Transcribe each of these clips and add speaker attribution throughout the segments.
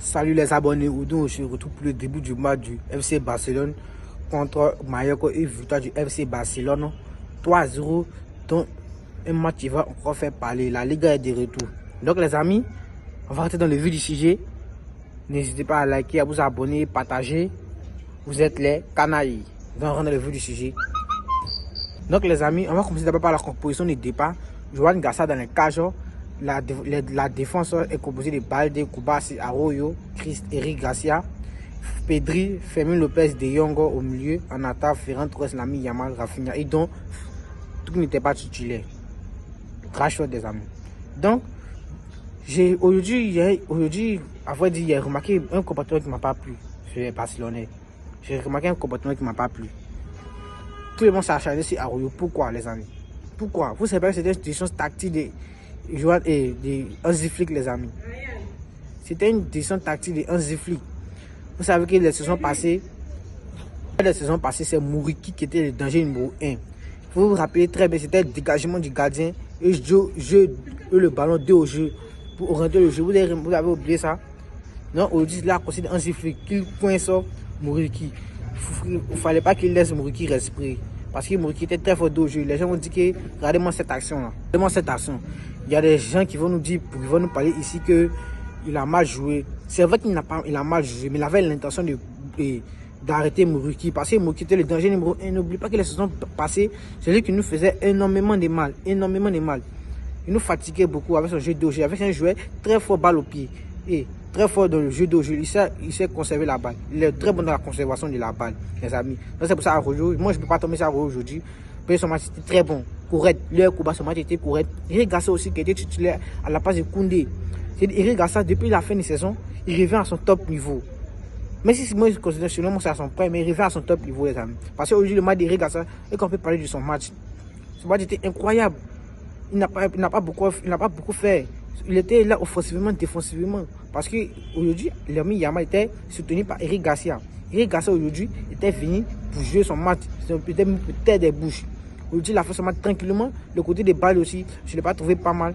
Speaker 1: Salut les abonnés, Oudou, je retrouve pour le début du match du FC Barcelone contre Mallorca et victoire du FC Barcelone 3-0. Donc un match qui va encore faire parler. La Liga est de retour. Donc les amis, on va rentrer dans le vif du sujet. N'hésitez pas à liker, à vous abonner, partager. Vous êtes les canailles. Donc on rentre dans le vif du sujet. Donc les amis, on va commencer d'abord par la composition du départ. Joan Garcia dans les cages. La défense est composée de Balde, Kubasi, Arroyo, Eric Garcia, Pedri, Fermin Lopez, De Jong au milieu, en attaque, Ferran Torres, Lamine Yamal, Rafinha, et donc tout n'était pas titulaire. Rashford des amis. Donc, aujourd'hui, à vrai dire, j'ai remarqué un comportement qui ne m'a pas plu sur les Barcelonais. J'ai remarqué un comportement qui ne m'a pas plu. Tout le monde s'est acharné sur Arroyo. Pourquoi, les amis? Pourquoi? Vous savez que c'était une décision tactique de Joan et de Hansi Flick, les amis. C'était une décision tactique de Hansi Flick. Vous savez que la saison passée, c'est Muriqi qui était le danger numéro 1. Vous vous rappelez très bien, c'était le dégagement du gardien et le ballon 2 au jeu pour orienter le jeu. Vous avez oublié ça? Non, aujourd'hui, là, considère Hansi Flick qu'il coince Muriqi. Il ne fallait pas qu'il laisse Muriqi respirer. Parce que Muriqi était très fort au jeu. Les gens vont dire que regardez-moi cette action-là. Regardez-moi cette action. Il y a des gens qui vont nous dire, qui vont nous parler ici qu'il a mal joué. C'est vrai qu'il a mal joué, mais il avait l'intention d'arrêter Muriqi. Parce que Muriqi était le danger numéro 1. N'oublie pas que la saison passée, c'est lui qui nous faisait énormément de mal. Énormément de mal. Il nous fatiguait beaucoup avec son jeu de jeu. Avec un joueur très fort balle au pied. Et très fort dans le jeu de jeu. Il sait conserver la balle. Il est très bon dans la conservation de la balle, les amis. Donc c'est pour ça Arroyo. Moi, je ne peux pas tomber sur Arroyo aujourd'hui. Son match était très bon, correct. Leur combat, son match était correct. Eric Garcia aussi qui était titulaire à la place de Koundé. Eric Garcia, depuis la fin de saison, il revient à son top niveau. Même si moi je considère selon moi c'est à son prime, mais il revient à son top niveau, les amis. Parce qu'aujourd'hui, le match d'Eric Garcia, et qu'on peut parler de son match. Son match était incroyable. Il n'a pas beaucoup fait. Il était là offensivement, défensivement. Parce qu'aujourd'hui, Lamine Yamal était soutenu par Eric Garcia. Eric Garcia aujourd'hui était venu pour jouer son match. Peut-être des bouches. Aujourd'hui, il a fait son match tranquillement. Le côté des balles aussi, je ne l'ai pas trouvé pas mal.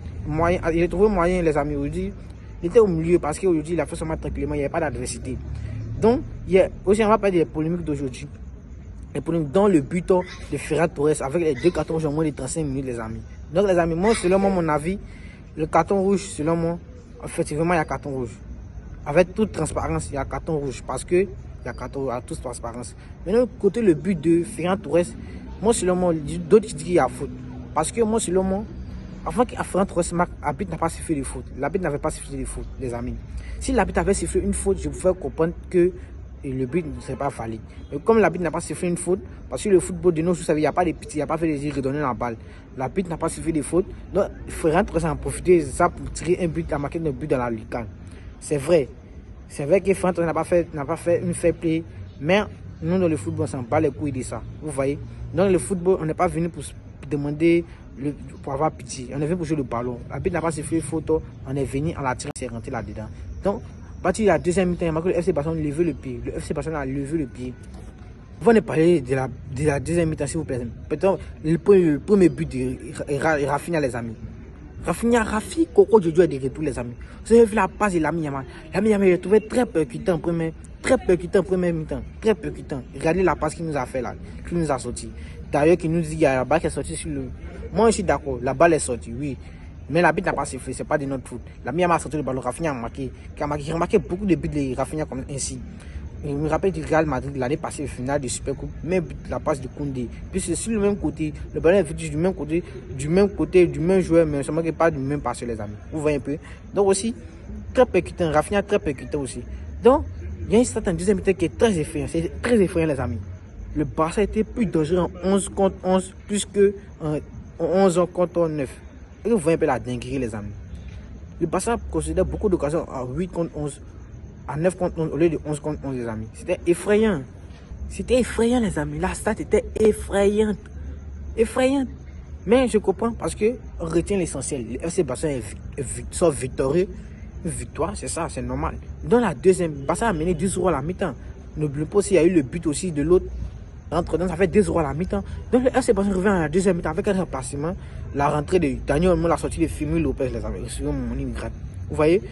Speaker 1: Il a trouvé moyen, les amis. Aujourd'hui, il était au milieu parce qu'aujourd'hui, il a fait son match tranquillement. Il n'y avait pas d'adversité. Donc, aussi, on va parler des polémiques d'aujourd'hui. Les polémiques dans le but de Ferran Torres avec les 2 cartons rouges en moins de 35 minutes, les amis. Donc, les amis, moi, selon moi, mon avis, le carton rouge, selon moi, effectivement, il y a carton rouge. Avec toute transparence, il y a carton rouge parce que il y a carton rouge à toute transparence. Maintenant, côté le but de Ferran Torres, moi, selon moi, d'autres qui disent qu'il y a faute. Parce que moi, selon moi, avant que Ferran Torres marque, l'arbitre n'a pas sifflé de faute. L'arbitre n'avait pas sifflé de faute, les amis. Si l'arbitre avait sifflé une faute, je pouvais comprendre que le but ne serait pas valide. Mais comme l'arbitre n'a pas sifflé une faute, parce que le football de nos jours, il n'y a pas de pitié, il n'y a pas fait des redonner la balle. L'arbitre n'a pas sifflé de faute. Donc, Ferran Torres a profité de ça pour tirer un but, à marquer un but dans la Ligue. C'est vrai. C'est vrai que Ferran Torres n'a pas fait une fair play, mais nous, dans le football, on s'en bat les couilles de ça. Vous voyez? Dans le football, on n'est pas venu pour demander, pour avoir pitié. On est venu pour jouer le ballon. L'arbitre n'a pas sifflé une faute, on est venu en la tirant, c'est rentré là-dedans. Donc, à partir de la deuxième mi-temps, il y a marqué le FC Barcelone a levé le pied. Le FC Barcelone a levé le pied. Avant de parler de la deuxième mi-temps, s'il vous plaît. Peut-être le premier but de Rafinha, les amis. Rafi, Coco Jojo est de retour, les amis. Vous avez vu la passe de Lamine Yamal. Lamine Yamal, je l'ai trouvé très percutant en première mi-temps. Très percutant. Regardez la passe qu'il nous a fait là, qu'il nous a sorti. D'ailleurs, qu'il nous dit qu'il y a la balle qui est sortie sur le. Moi, je suis d'accord, la balle est sortie, oui. Mais l'arbitre n'a pas sifflé, c'est pas de notre faute. Lamine Yamal a sorti le ballon, Rafinha a marqué. J'ai remarqué beaucoup de buts de Rafinha comme ainsi. Je me rappelle du Real Madrid l'année passée, finale de Super Coupe, même la passe de Koundé. Puis c'est sur le même côté, le ballon est venu du même joueur, mais seulement pas du même passeur, les amis. Vous voyez un peu. Donc aussi, très percutant, Rafinha très percutant aussi. Donc, il y a une certaine deuxième mi-temps qui est très effrayant, c'est très effrayant, les amis. Le Barça était plus dangereux en 11 contre 11, plus que en 11 contre 9. Et vous voyez un peu la dinguerie, les amis. Le Barça considère beaucoup d'occasions à 8 contre 11. À 9 contre 11 au lieu de 11 contre 11, les amis. C'était effrayant. C'était effrayant, les amis. La stat était effrayante. Effrayante. Mais je comprends parce qu'on retient l'essentiel. Le FC Barcelone sort victorieux. Une victoire, c'est ça, c'est normal. Dans la deuxième, Barça a mené 2-0 à la mi-temps. N'oubliez pas s'il y a eu le but aussi de l'autre. Entre-temps, ça fait 2-0 à la mi-temps. Donc le FC Barcelone revient à la deuxième mi-temps avec un remplacement. La rentrée de Daniel, la sortie de Fermin Lopez, les amis. Vous voyez?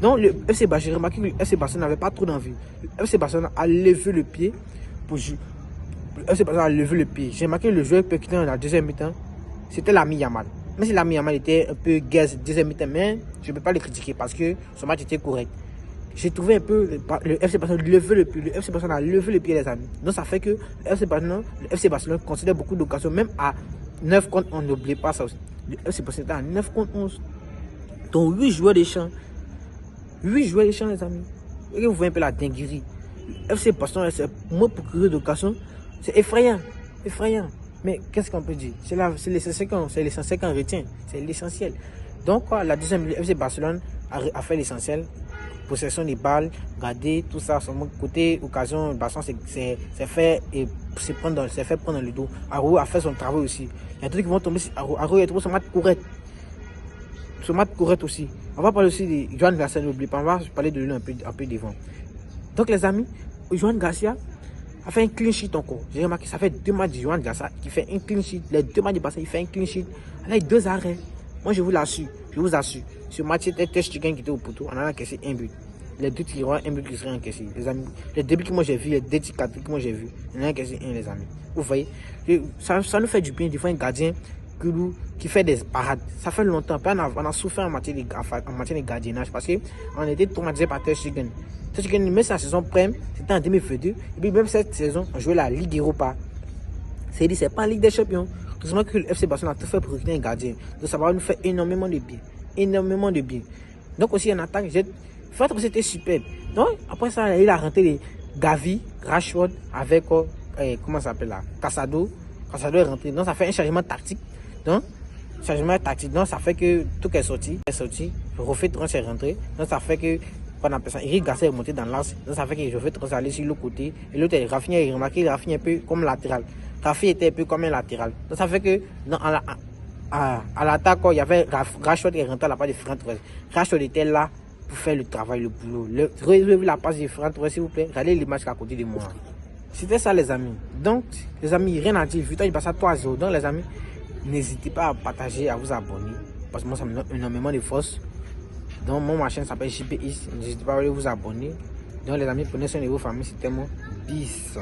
Speaker 1: Donc, le FC Barcelone, j'ai remarqué que le FC Barcelone n'avait pas trop d'envie. Le FC Barcelone a levé le pied pour jouer. Le FC Barcelone a levé le pied. J'ai remarqué que le joueur qui était dans la deuxième mi-temps, c'était Lamine Yamal. Même si Lamine Yamal était un peu gaze deuxième mi-temps, mais je ne peux pas le critiquer parce que son match était correct. J'ai trouvé un peu le FC Barcelone lever le pied. Le FC Barcelone a levé le pied, les amis. Donc, ça fait que le FC Barcelone considère beaucoup d'occasions, même à 9 contre 11. N'oubliez pas ça aussi. Le FC Barcelone était à 9 contre 11. Donc, 8 joueurs des champs. 8 joueurs des champs, les amis. Et vous voyez un peu la dinguerie. Le FC Barcelone, c'est moi pour créer d'occasions. C'est effrayant. Effrayant. Mais qu'est-ce qu'on peut dire? C'est l'essentiel qu'on retient. C'est l'essentiel. Donc, la deuxième, le FC Barcelone a fait l'essentiel. Possession des balles, garder tout ça, son côté occasion, Barcelone c'est fait et c'est fait prendre dans le dos. Arroyo a fait son travail aussi. Il y a d'autres qui vont tomber sur Arroyo. Arroyo a trouvé son match correct. Son match correct aussi. On va parler aussi de Joan Garcia, n'oublie pas, on va parler de lui un peu devant. Donc les amis, Joan Garcia a fait un clean sheet encore. J'ai remarqué ça fait 2 matchs de Joan Garcia qui fait un clean sheet. Les 2 matchs de Barça, il fait un clean sheet avec 2 arrêts. Moi je vous l'assure, Ce match c'était Ter Stegen qui était au poteau, on a encaissé un but. Les 2 tireurs, un but qui serait encaissé. Les amis, les 2 buts que moi j'ai vu, les 2 tirs que moi j'ai vu, on a encaissé un, les amis. Vous voyez, ça nous fait du bien de voir un gardien qui fait des parades. Ça fait longtemps, on a souffert en matière de gardiennage parce qu'on était traumatisé par Ter Stegen. Ter Stegen, même si la saison prime, c'était en 2022, et puis même cette saison, on jouait la Ligue Europa. C'est-à-dire, c'est pas la Ligue des Champions. Tout simplement que le FC Barcelone a tout fait pour recruter un gardien. Donc ça va nous faire énormément de bien. Énormément de bien. Donc aussi en attaque, c'était superbe. Donc après ça, il a rentré les Gavi, Rashford avec comment ça s'appelle là, Casado. Casado est rentré. Donc ça fait un changement tactique. Donc ça fait que tout est sorti. Refait Trans est rentré. Donc ça fait que on appelle ça, Eric Garcia est monté dans l'axe. Donc ça fait que Refait Trans est allé sur l'autre côté. Et l'autre est Rafinha, il a remarqué Rafinha un peu comme latéral. Rafinha était un peu comme un latéral. Donc ça fait que à l'attaque, il y avait Rashford qui est rentré à la part de Ferran Torres. Rashford était là pour faire le travail, le boulot. Relevez la passe de Ferran Torres, s'il vous plaît. Regardez l'image à côté de moi. C'était ça, les amis. Donc, les amis, rien à dire. Victoire, il passe à 3-0. Donc, les amis, n'hésitez pas à partager, à vous abonner. Parce que moi, ça me donne énormément de force. Donc, ma chaîne s'appelle JPX. N'hésitez pas à aller vous abonner. Donc, les amis, prenez soin de vos familles. C'était moi. Peace.